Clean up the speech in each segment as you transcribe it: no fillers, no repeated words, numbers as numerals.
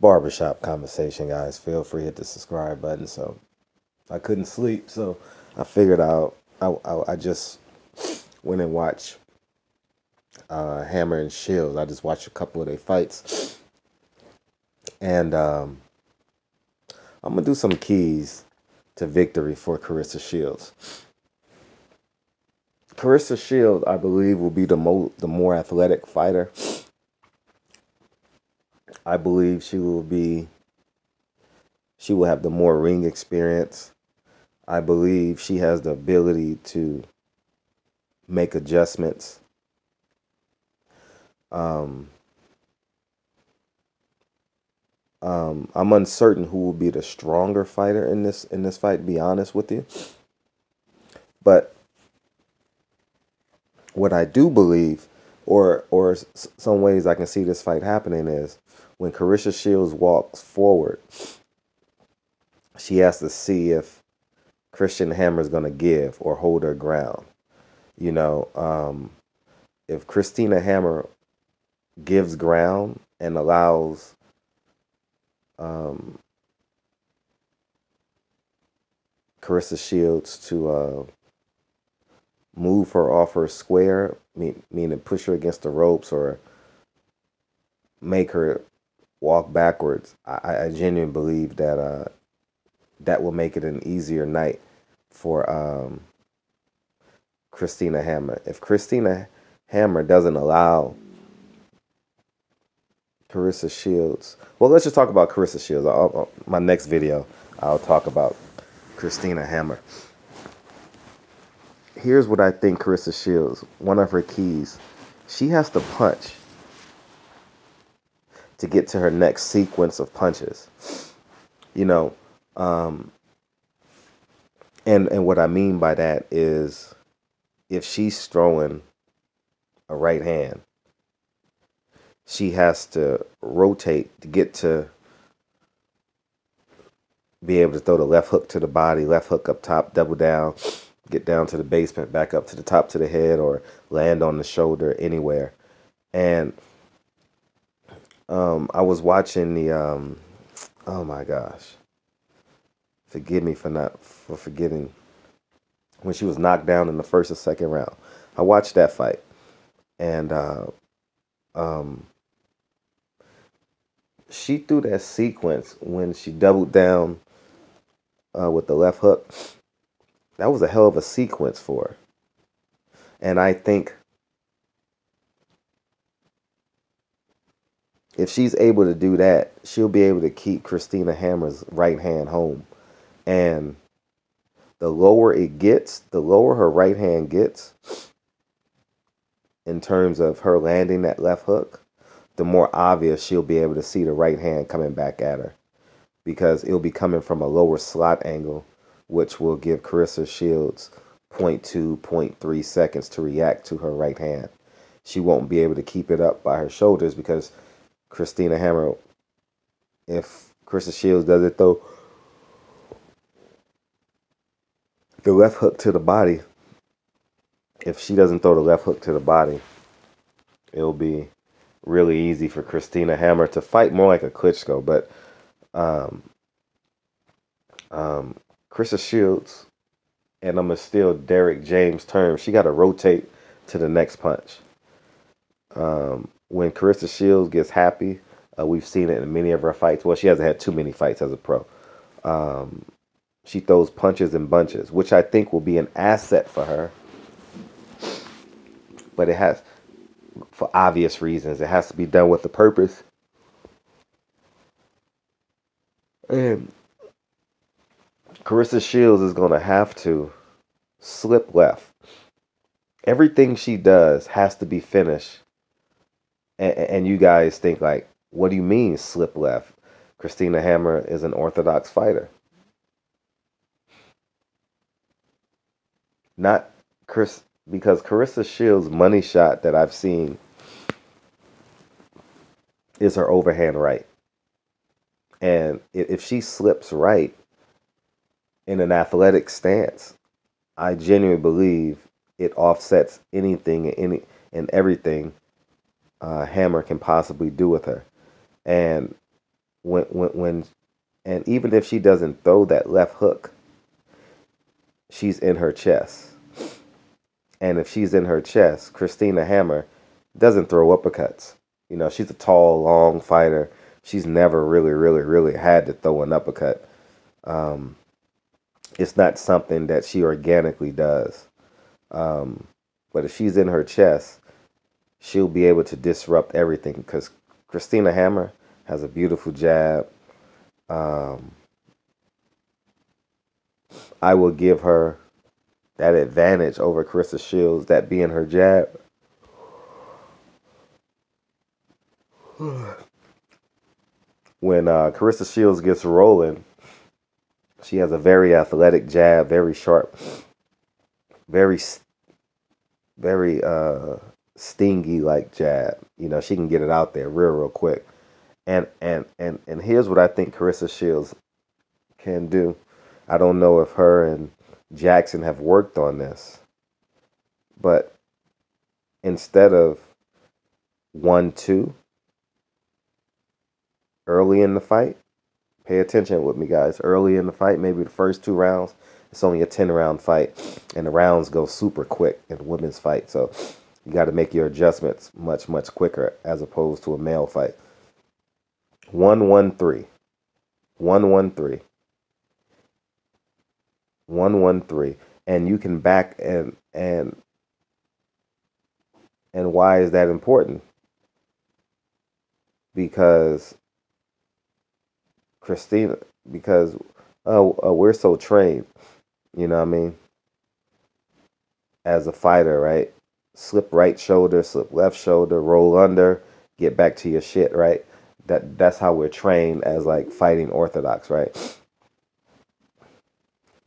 barbershop conversation, guys. Feel free to hit the subscribe button. So I couldn't sleep, so I figured out. I just went and watched Hammer and Shield. I just watched a couple of their fights, and I'm gonna do some keys to victory for Claressa Shields. Claressa Shields, I believe, will be the more athletic fighter. I believe she will have the more ring experience. I believe she has the ability to make adjustments. I'm uncertain who will be the stronger fighter in this fight, to be honest with you. But what I do believe, or some ways I can see this fight happening, is when Claressa Shields walks forward, she has to see if Christian Hammer is going to give or hold her ground. You know, if Christina Hammer gives ground and allows Claressa Shields to move her off her square, meaning push her against the ropes or make her walk backwards, I genuinely believe that that will make it an easier night for Christina Hammer. If Christina Hammer doesn't allow Claressa Shields, well, let's just talk about Claressa Shields. My next video, I'll talk about Christina Hammer. Here's what I think Claressa Shields, one of her keys, she has to punch to get to her next sequence of punches. You know, and what I mean by that is if she's throwing a right hand, she has to rotate to get to be able to throw the left hook to the body, left hook up top, double down, get down to the basement, back up to the top to the head, or land on the shoulder, anywhere. And I was watching the, oh my gosh, forgive me for forgetting, when she was knocked down in the first or second round. I watched that fight, and she threw that sequence when she doubled down with the left hook. That was a hell of a sequence for her. And I think if she's able to do that, she'll be able to keep Christina Hammer's right hand home. And the lower it gets, the lower her right hand gets in terms of her landing that left hook, the more obvious she'll be able to see the right hand coming back at her, because it'll be coming from a lower slot angle, which will give Claressa Shields 0.2, 0.3 seconds to react to her right hand. She won't be able to keep it up by her shoulders, because Christina Hammer, if Claressa Shields doesn't throw the left hook to the body, if she doesn't throw the left hook to the body, it'll be really easy for Christina Hammer to fight more like a Klitschko. But Claressa Shields, and I'm going to steal Derek James' term, she got to rotate to the next punch. When Claressa Shields gets happy, we've seen it in many of her fights. Well, she hasn't had too many fights as a pro. She throws punches in bunches, which I think will be an asset for her. But it has, for obvious reasons, it has to be done with a purpose. And Claressa Shields is going to have to slip left. Everything she does has to be finished. And you guys think, like, what do you mean slip left? Christina Hammer is an orthodox fighter. Not Chris, because Claressa Shields' money shot that I've seen is her overhand right. And if she slips right in an athletic stance, I genuinely believe it offsets anything and everything Hammer can possibly do with her. And when and even if she doesn't throw that left hook, she's in her chest. And if she's in her chest, Christina Hammer doesn't throw uppercuts. You know, she's a tall, long fighter. She's never really had to throw an uppercut. Um, it's not something that she organically does. Um, but if she's in her chest, she'll be able to disrupt everything because Christina Hammer has a beautiful jab. Um, I will give her that advantage over Carissa Shields, that being her jab. When Carissa Shields gets rolling, she has a very athletic jab, very sharp, very, very stingy like jab. You know, she can get it out there real quick. And here's what I think Carissa Shields can do. I don't know if her and Jackson have worked on this, but instead of 1-2 early in the fight, pay attention with me, guys. Early in the fight, maybe the first 2 rounds, it's only a 10-round fight, and the rounds go super quick in a women's fight. So you got to make your adjustments much quicker as opposed to a male fight. 1-1-3, 1-1-3, 1-1-3, and you can back and why is that important? Because Christina, because we're so trained, you know what I mean, as a fighter, right? Slip right shoulder, slip left shoulder, roll under, get back to your shit, right? That's how we're trained as like fighting orthodox, right?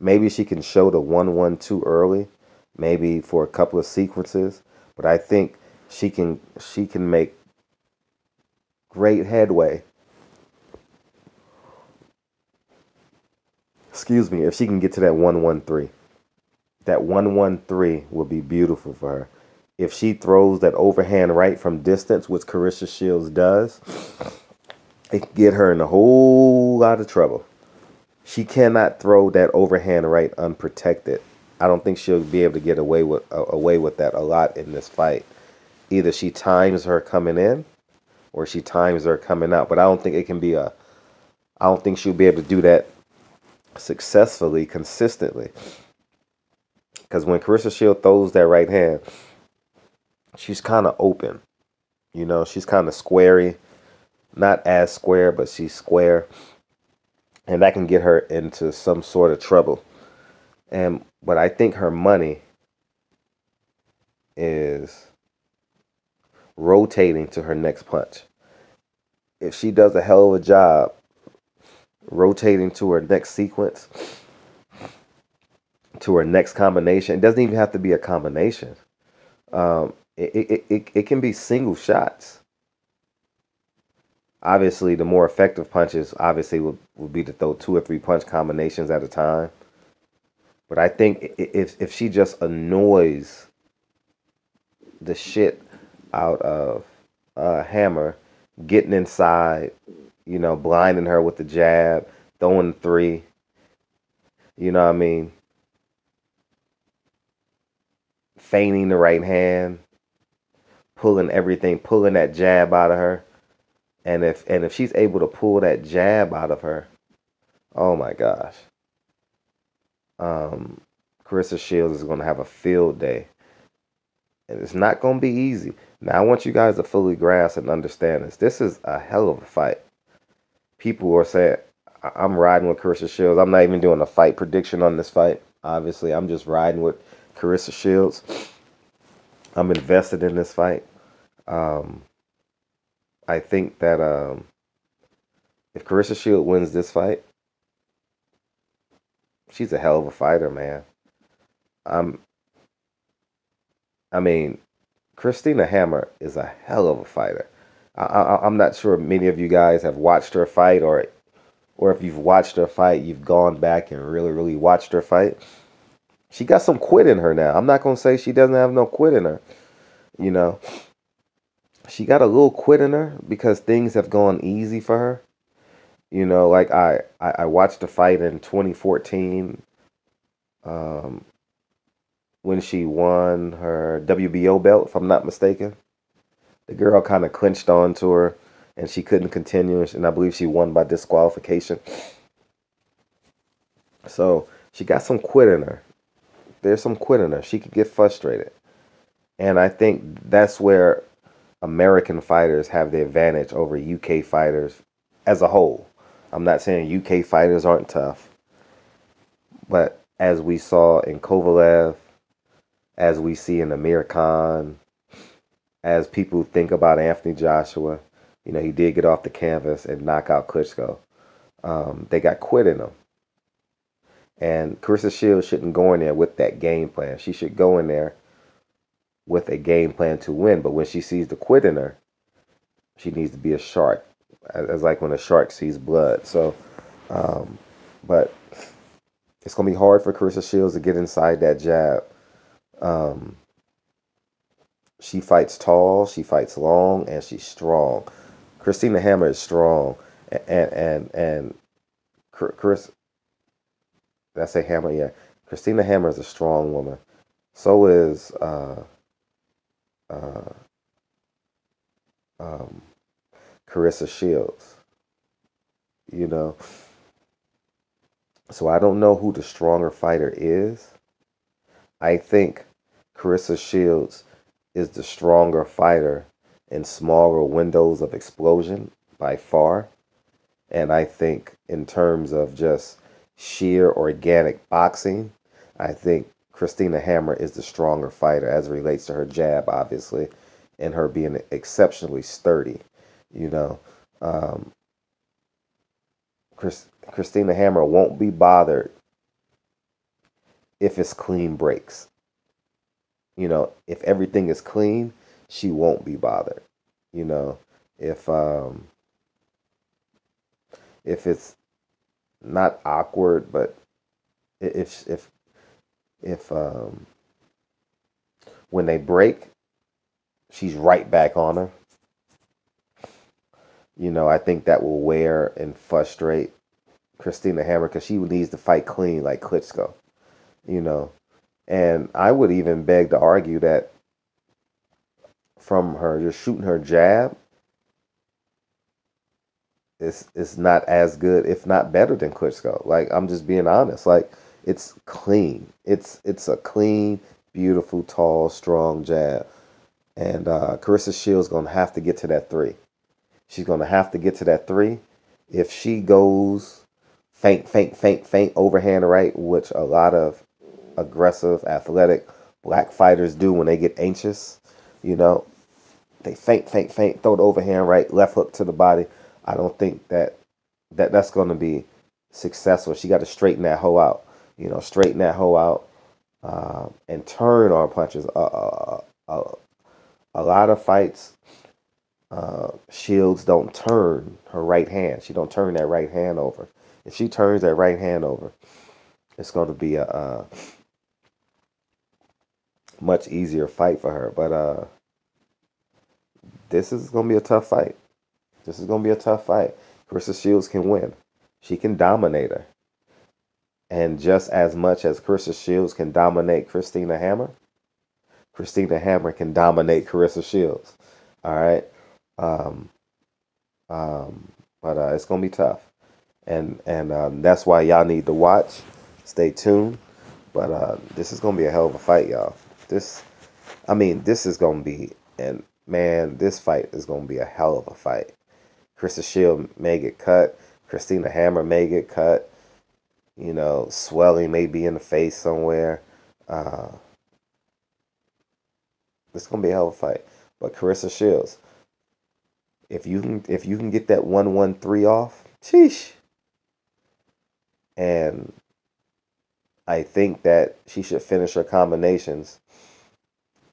Maybe she can show the 1-1-2 early, maybe for a couple of sequences, but I think she can make great headway. Excuse me, if she can get to that 1-1-3. That 1-1-3 will be beautiful for her. If she throws that overhand right from distance, which Carissa Shields does, it can get her in a whole lot of trouble. She cannot throw that overhand right unprotected. I don't think she'll be able to get away with that a lot in this fight. Either she times her coming in or she times her coming out. But I don't think she'll be able to do that successfully, consistently. Because when Carissa Shields throws that right hand, she's kind of open. You know, she's kind of squarey. Not as square, but she's square. And that can get her into some sort of trouble. But I think her money is rotating to her next punch. If she does a hell of a job rotating to her next sequence, to her next combination, it doesn't even have to be a combination. It can be single shots. Obviously, the more effective punches obviously would be to throw 2 or 3 punch combinations at a time. But I think if she just annoys the shit out of Hammer, getting inside, you know, blinding her with the jab, throwing 3, you know what I mean, feigning the right hand, pulling that jab out of her. And if she's able to pull that jab out of her, oh my gosh. Carissa Shields is going to have a field day. And it's not going to be easy. Now, I want you guys to fully grasp and understand this. This is a hell of a fight. People are saying, I'm riding with Carissa Shields. I'm not even doing a fight prediction on this fight. Obviously, I'm just riding with Carissa Shields. I'm invested in this fight. I think that if Carissa Shields wins this fight, she's a hell of a fighter, man. I mean, Christina Hammer is a hell of a fighter. I'm not sure many of you guys have watched her fight, or if you've watched her fight, you've gone back and really watched her fight. She got some quit in her now. I'm not going to say she doesn't have no quit in her. You know, she got a little quit in her because things have gone easy for her. Like I watched the fight in 2014, um, when she won her WBO belt, if I'm not mistaken. The girl kind of clinched onto her, and she couldn't continue, and I believe she won by disqualification. So she got some quit in her. There's some quit in her. She could get frustrated, and I think that's where American fighters have the advantage over UK fighters as a whole. I'm not saying UK fighters aren't tough, but as we saw in Kovalev, as we see in Amir Khan, as people think about Anthony Joshua, he did get off the canvas and knock out Klitschko. They got quit in him. And Carissa Shields shouldn't go in there with that game plan. She should go in there with a game plan to win. But when she sees the quit in her, she needs to be a shark, as like when a shark sees blood. So, but it's going to be hard for Carissa Shields to get inside that jab. She fights tall, she fights long, and she's strong. Christina Hammer is strong, and Chris. Did I say Hammer? Yeah, Christina Hammer is a strong woman. So is uh, um, Carissa Shields. You know, so I don't know who the stronger fighter is. I think Carissa Shields is the stronger fighter in smaller windows of explosion by far. And I think in terms of just sheer organic boxing, I think Christina Hammer is the stronger fighter as it relates to her jab, obviously, and her being exceptionally sturdy. You know, um, Christina Hammer won't be bothered if it's clean breaks. If everything is clean, she won't be bothered. You know, if if it's not awkward, but if when they break, she's right back on her. I think that will wear and frustrate Christina Hammer because she needs to fight clean like Klitschko. You know, and I would even beg to argue that from her just shooting her jab, it's not as good, if not better than Klitschko. Like I'm just being honest. Like it's clean. It's a clean, beautiful, tall, strong jab. And Carissa Shields gonna have to get to that three. She's gonna have to get to that three. If she goes faint, faint, faint, faint, overhand right, which a lot of aggressive, athletic black fighters do when they get anxious, you know, they faint, faint, faint, throw the overhand right, left hook to the body. I don't think that's going to be successful. She got to straighten that hoe out, straighten that hoe out, and turn on punches. A lot of fights, Shields don't turn her right hand. She don't turn that right hand over. If she turns that right hand over, it's going to be a much easier fight for her. But this is going to be a tough fight. This is going to be a tough fight. Carissa Shields can win. She can dominate her. And just as much as Carissa Shields can dominate Christina Hammer can dominate Carissa Shields. All right. Um, but it's going to be tough. And that's why y'all need to watch. Stay tuned. But this is going to be a hell of a fight, y'all. This is going to be, and man, this fight is going to be a hell of a fight. Carissa Shields may get cut. Christina Hammer may get cut. Swelling may be in the face somewhere. It's gonna be a hell of a fight. But Carissa Shields, if you can get that 1-1-3 off, sheesh. And I think that she should finish her combinations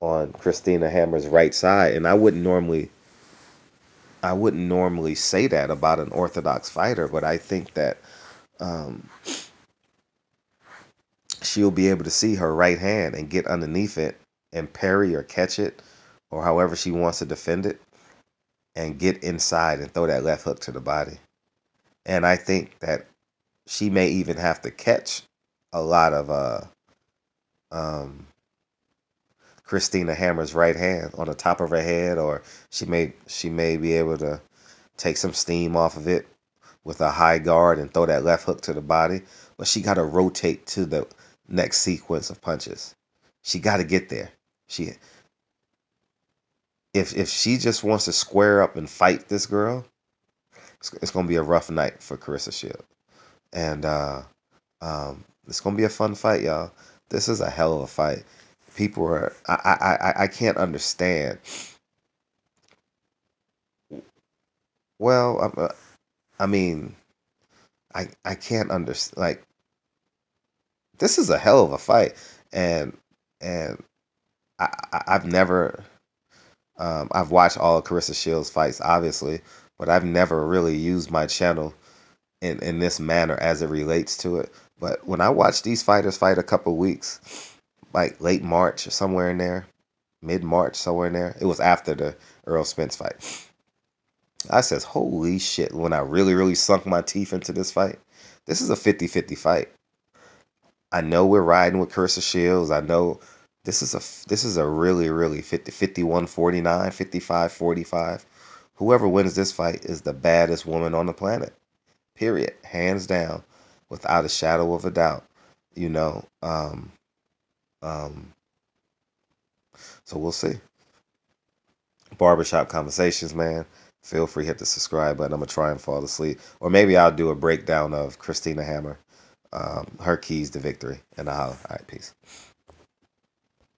on Christina Hammer's right side. And I wouldn't normally say that about an orthodox fighter, but I think that she'll be able to see her right hand and get underneath it and parry or catch it, or however she wants to defend it, and get inside and throw that left hook to the body. And I think that she may even have to catch a lot of um, Christina Hammer's right hand on the top of her head, or she may be able to take some steam off of it with a high guard and throw that left hook to the body. But she got to rotate to the next sequence of punches. She got to get there. She if she just wants to square up and fight this girl, it's gonna be a rough night for Carissa Shield. And it's gonna be a fun fight, y'all. This is a hell of a fight. People are I can't understand. Well, I mean, I can't understand. Like, this is a hell of a fight, and and I've never I've watched all of Carissa Shields fights, obviously, but I've never really used my channel in this manner as it relates to it. But when I watched these fighters fight a couple weeks, like late March or somewhere in there, mid March, somewhere in there, it was after the Earl Spence fight. I says, holy shit, when I really, really sunk my teeth into this fight, this is a 50-50 fight. I know we're riding with Carissa Shields. I know this is a really, really 50, 51-49, 55-45. Whoever wins this fight is the baddest woman on the planet. Period. Hands down, without a shadow of a doubt. You know, um, so we'll see. Barbershop Conversations, man. Feel free, hit the subscribe button. I'm gonna try and fall asleep, or maybe I'll do a breakdown of Christina Hammer, her keys to victory, and I'll. All right, peace.